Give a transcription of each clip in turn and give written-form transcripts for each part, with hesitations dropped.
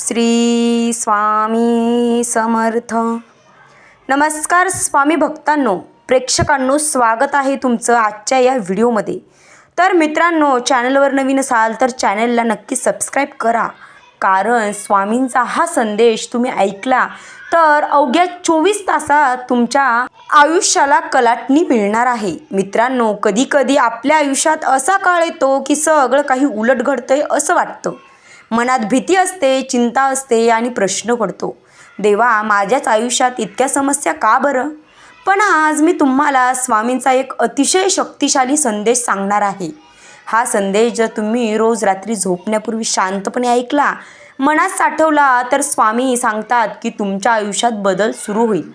श्री स्वामी समर्थ. नमस्कार स्वामी भक्तांनो, प्रेक्षकांनो, स्वागत आहे तुमचं आजच्या या व्हिडिओमध्ये. तर मित्रांनो, चॅनलवर नवीन असाल तर चॅनलला नक्की सबस्क्राईब करा, कारण स्वामींचा हा संदेश तुम्ही ऐकला तर अवघ्या 24 तासात तुमच्या आयुष्याला कलाटणी मिळणार आहे. मित्रांनो, कधी कधी आपल्या आयुष्यात असा काळ येतो की सगळं काही उलट घडतंय असं वाटतं. मनात भीती असते, चिंता असते आणि प्रश्न पडतो, देवा, माझ्याच आयुष्यात इतक्या समस्या का बरं? पण आज मी तुम्हाला स्वामींचा एक अतिशय शक्तिशाली संदेश सांगणार आहे. हा संदेश जर तुम्ही रोज रात्री झोपण्यापूर्वी शांतपणे ऐकला, मनात साठवला, तर स्वामी सांगतात की तुमच्या आयुष्यात बदल सुरू होईल.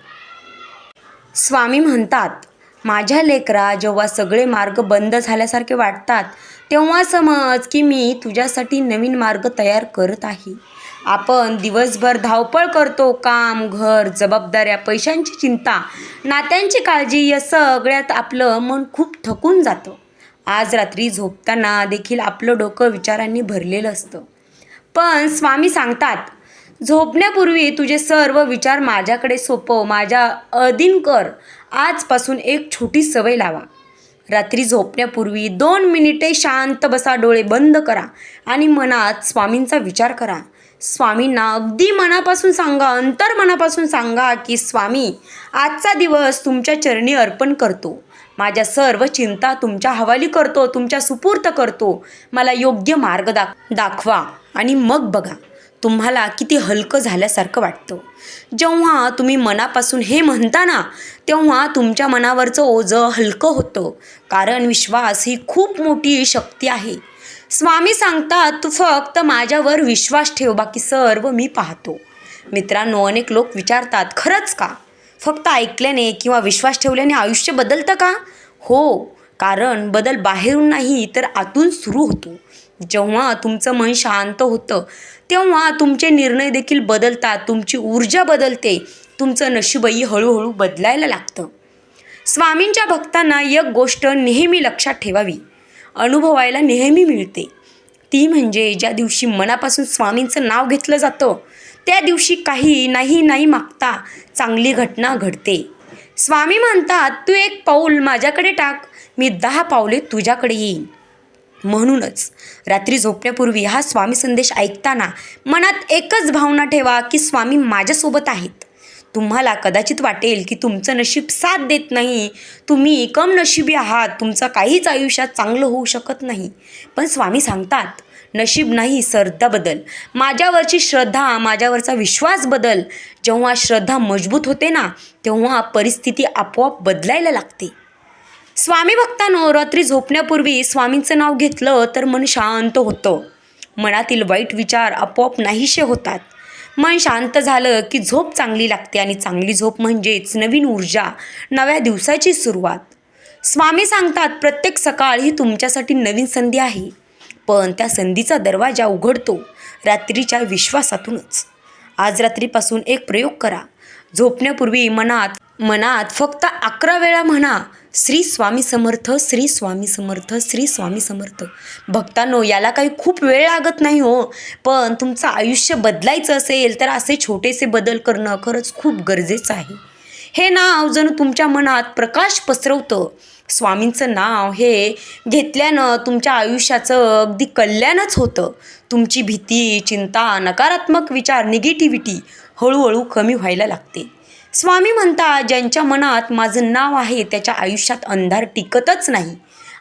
स्वामी म्हणतात, माझ्या लेकरा, जेव्हा सगळे मार्ग बंद झाल्यासारखे वाटतात तेव्हा समज की मी तुझ्यासाठी नवीन मार्ग तयार करत आहे. आपण दिवसभर धावपळ करतो, काम, घर, जबाबदाऱ्या, पैशांची चिंता, नात्यांची काळजी, या सगळ्यात आपलं मन खूप थकून जातं. आज रात्री झोपताना देखील आपलं डोकं विचारांनी भरलेलं असतं. पण स्वामी सांगतात, झोपण्यापूर्वी तुझे सर्व विचार माझ्याकडे सोपव, माझ्या अधीन कर. आजपासून एक छोटी सवय लावा. रात्री झोपण्यापूर्वी 2 मिनिटे शांत बसा, डोळे बंद करा आणि मनात स्वामींचा विचार करा. स्वामींना अगदी मनापासून सांगा, अंतर्मनापासून सांगा की स्वामी, आजचा दिवस तुमच्या चरणी अर्पण करतो. माझ्या सर्व चिंता तुमच्या हवाली करतो, तुमच्या सुपूर्त करतो. मला योग्य मार्ग दाखवा. आणि मग बघा, तुम्हाला किती हलकं झाल्यासारखं वाटतं. जेव्हा तुम्ही मनापासून हे म्हणता ना, तेव्हा तुमच्या मनावरचं ओझं हलकं होतं, कारण विश्वास ही खूप मोठी शक्ती आहे. स्वामी सांगतात, तू फक्त माझ्यावर विश्वास ठेव, बाकी सर्व मी पाहतो. मित्रांनो, अनेक लोक विचारतात, खरंच का? फक्त ऐकल्याने किंवा विश्वास ठेवल्याने आयुष्य बदलतं का? हो, कारण बदल बाहेरून नाही तर आतून सुरू होतो. जेव्हा तुमचं मन शांत होतं तेव्हा तुमचे निर्णय देखील बदलतात, तुमची ऊर्जा बदलते, तुमचं नशीबही हळूहळू बदलायला लागतं. स्वामींच्या भक्तांना एक गोष्ट नेहमी लक्षात ठेवावी, अनुभवायला नेहमी मिळते. ती म्हणजे ज्या दिवशी मनापासून स्वामींचं नाव घेतलं जातं त्या दिवशी काही नाही मागता चांगली घटना घडते. स्वामी म्हणतात, तू 1 पाऊल माझ्याकडे टाक, मी 10 पावले तुझ्याकडे येईन. म्हणूनच रात्री झोपण्यापूर्वी हा स्वामी संदेश ऐकताना मनात एकच भावना ठेवा की स्वामी माझ्यासोबत आहेत. तुम्हाला कदाचित वाटेल की तुमचं नशीब साथ देत नाही, तुम्ही कम नशिबी आहात, तुमचं काहीच आयुष्यात चांगलं होऊ शकत नाही. पण स्वामी सांगतात, नशीब नाही, श्रद्धा बदल. माझ्यावरची श्रद्धा, माझ्यावरचा विश्वास बदल. जेव्हा श्रद्धा मजबूत होते ना, तेव्हा परिस्थिती आपोआप बदलायला लागते. स्वामी भक्तांनो, रात्री झोपण्यापूर्वी स्वामींचं नाव घेतलं तर मन शांत होतं. मनातील वाईट विचार आपोआप नाहीसे होतात. मन शांत झालं की झोप चांगली लागते, आणि चांगली झोप म्हणजेच नवीन ऊर्जा, नव्या दिवसाची सुरुवात. स्वामी सांगतात, प्रत्येक सकाळ ही तुमच्यासाठी नवीन संधी आहे, पण त्या संधीचा दरवाजा उघडतो रात्रीच्या विश्वासातूनच. आज रात्रीपासून एक प्रयोग करा. झोपण्यापूर्वी मनात फक्त 11 वेळा म्हणा, श्री स्वामी समर्थ, श्री स्वामी समर्थ, श्री स्वामी समर्थ. भक्तांनो, याला काही खूप वेळ लागत नाही हो, पण तुमचं आयुष्य बदलायचं असेल तर असे छोटेसे बदल करणं खरंच खूप गरजेचं आहे. हे नाव जणू तुमच्या मनात प्रकाश पसरवतं. स्वामींचं नाव हे घेतल्यानं तुमच्या आयुष्याचं अगदी कल्याणच होतं. तुमची भीती, चिंता, नकारात्मक विचार, निगेटिव्हिटी हळूहळू कमी व्हायला लागते. स्वामी म्हणतात, ज्यांच्या मनात माझं नाव आहे त्याच्या आयुष्यात अंधार टिकतच नाही.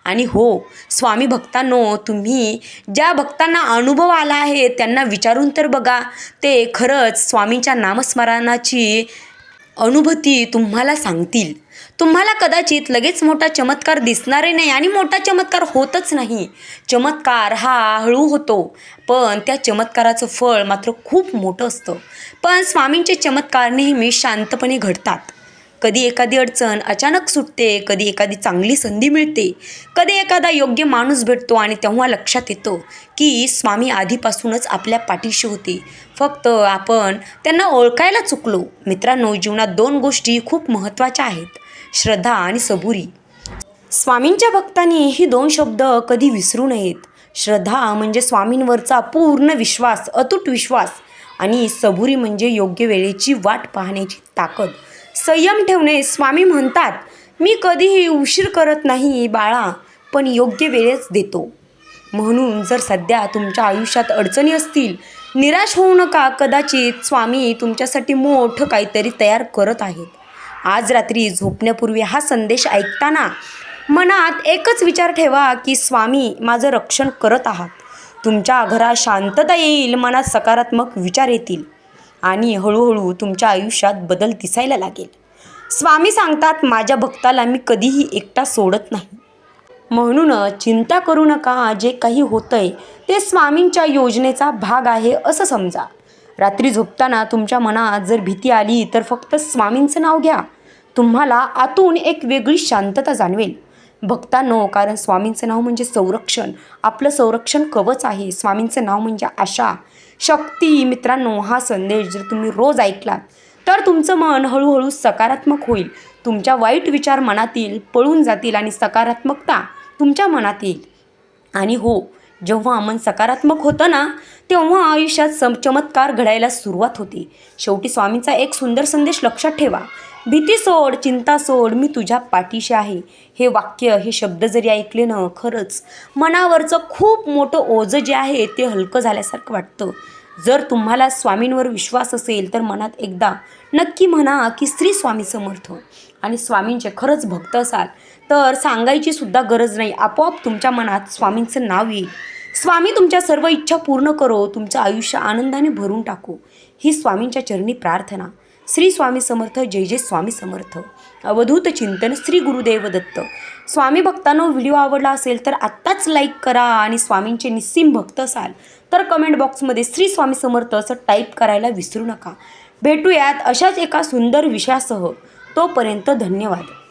आणि हो स्वामी भक्तांनो, तुम्ही ज्या भक्तांना अनुभव आला आहे त्यांना विचारून तर बघा, ते खरंच स्वामींच्या नामस्मरणाची अनुभूती तुम्हाला सांगतील. तुम्हाला कदाचित लगेच मोठा चमत्कार दिसणारे नाही, आणि मोठा चमत्कार होतच नाही. चमत्कार हा हळू होतो, पण त्या चमत्काराचं फळ मात्र खूप मोठं असतं. पण स्वामींचे चमत्कार नेहमी शांतपणे घडतात. कधी एखादी अडचण अचानक सुटते, कधी एखादी चांगली संधी मिळते, कधी एखादा योग्य माणूस भेटतो, आणि तेव्हा लक्षात येतं की स्वामी आधीपासूनच आपल्या पाठीशी होते, फक्त आपण त्यांना ओळखायला चुकलो. मित्रांनो, जीवनात 2 गोष्टी खूप महत्त्वाच्या आहेत, श्रद्धा आणि सबुरी. स्वामींच्या भक्तांनी ही 2 शब्द कधी विसरू नयेत. श्रद्धा म्हणजे स्वामींवरचा पूर्ण विश्वास, अतूट विश्वास, आणि सबुरी म्हणजे योग्य वेळेची वाट पाहण्याची ताकद. संयम ठेवणे. स्वामी म्हणतात, मी कधीही उशीर करत नाही बाळा, पण योग्य वेळच देतो. म्हणून जर सध्या तुमच्या आयुष्यात अडचणी असतील, निराश होऊ नका. कदाचित स्वामी तुमच्यासाठी मोठं काहीतरी तयार करत आहेत. आज रात्री झोपण्यापूर्वी हा संदेश ऐकताना मनात एकच विचार ठेवा की स्वामी माझं रक्षण करत आहात. तुमच्या घरात शांतता येईल, मनात सकारात्मक विचार येतील आणि हळूहळू तुमच्या आयुष्यात बदल दिसायला लागेल. स्वामी सांगतात, माझ्या भक्ताला मी कधीही एकटा सोडत नाही. म्हणून चिंता करू नका. जे काही होतंय ते स्वामींच्या योजनेचा भाग आहे असं समजा. रात्री झोपताना तुमच्या मनात जर भीती आली तर फक्त स्वामींचं नाव घ्या. तुम्हाला आतून एक वेगळी शांतता जाणवेल. भक्तांनो, कारण स्वामींचं नाव म्हणजे संरक्षण, आपलं संरक्षण कवच आहे. स्वामींचं नाव म्हणजे आशा, शक्ती. मित्रांनो, हा संदेश जर तुम्ही रोज ऐकलात तर तुमचं मन हळूहळू सकारात्मक होईल. तुमच्या वाईट विचार मनातील पळून जातील आणि सकारात्मकता तुमच्या मनात येईल. आणि हो, जेव्हा मन सकारात्मक होतं ना, तेव्हा आयुष्यात चमत्कार घडायला सुरुवात होते. शेवटी स्वामींचा एक सुंदर संदेश लक्षात ठेवा. भीती सोड, चिंता सोड, मी तुझ्या पाठीशी आहे. हे वाक्य, हे शब्द जरी ऐकले ना, खरंच मनावरचं खूप मोठं ओझं जे आहे ते हलकं झाल्यासारखं वाटतं. जर तुम्हाला स्वामींवर विश्वास असेल तर मनात एकदा नक्की म्हणा की श्री स्वामी समर्थ. आणि स्वामींचे खरंच भक्त असाल तर सांगायची सुद्धा गरज नाही, आपोआप तुमच्या मनात स्वामींचं नाव येईल. स्वामी तुमच्या सर्व इच्छा पूर्ण करो, तुमचं आयुष्य आनंदाने भरून टाकू, ही स्वामींच्या चरणी प्रार्थना. श्री स्वामी समर्थ. जय जय स्वामी समर्थ. अवधूत चिंतन श्री गुरुदेव दत्त. स्वामी भक्तांनो, व्हिडिओ आवडला असेल तर आत्ताच लाईक करा आणि स्वामींचे निस्सीम भक्त असाल तर कमेंट बॉक्समध्ये श्री स्वामी समर्थ असं टाईप करायला विसरू नका. भेटूयात अशाच एका सुंदर विषयासह. तोपर्यंत धन्यवाद.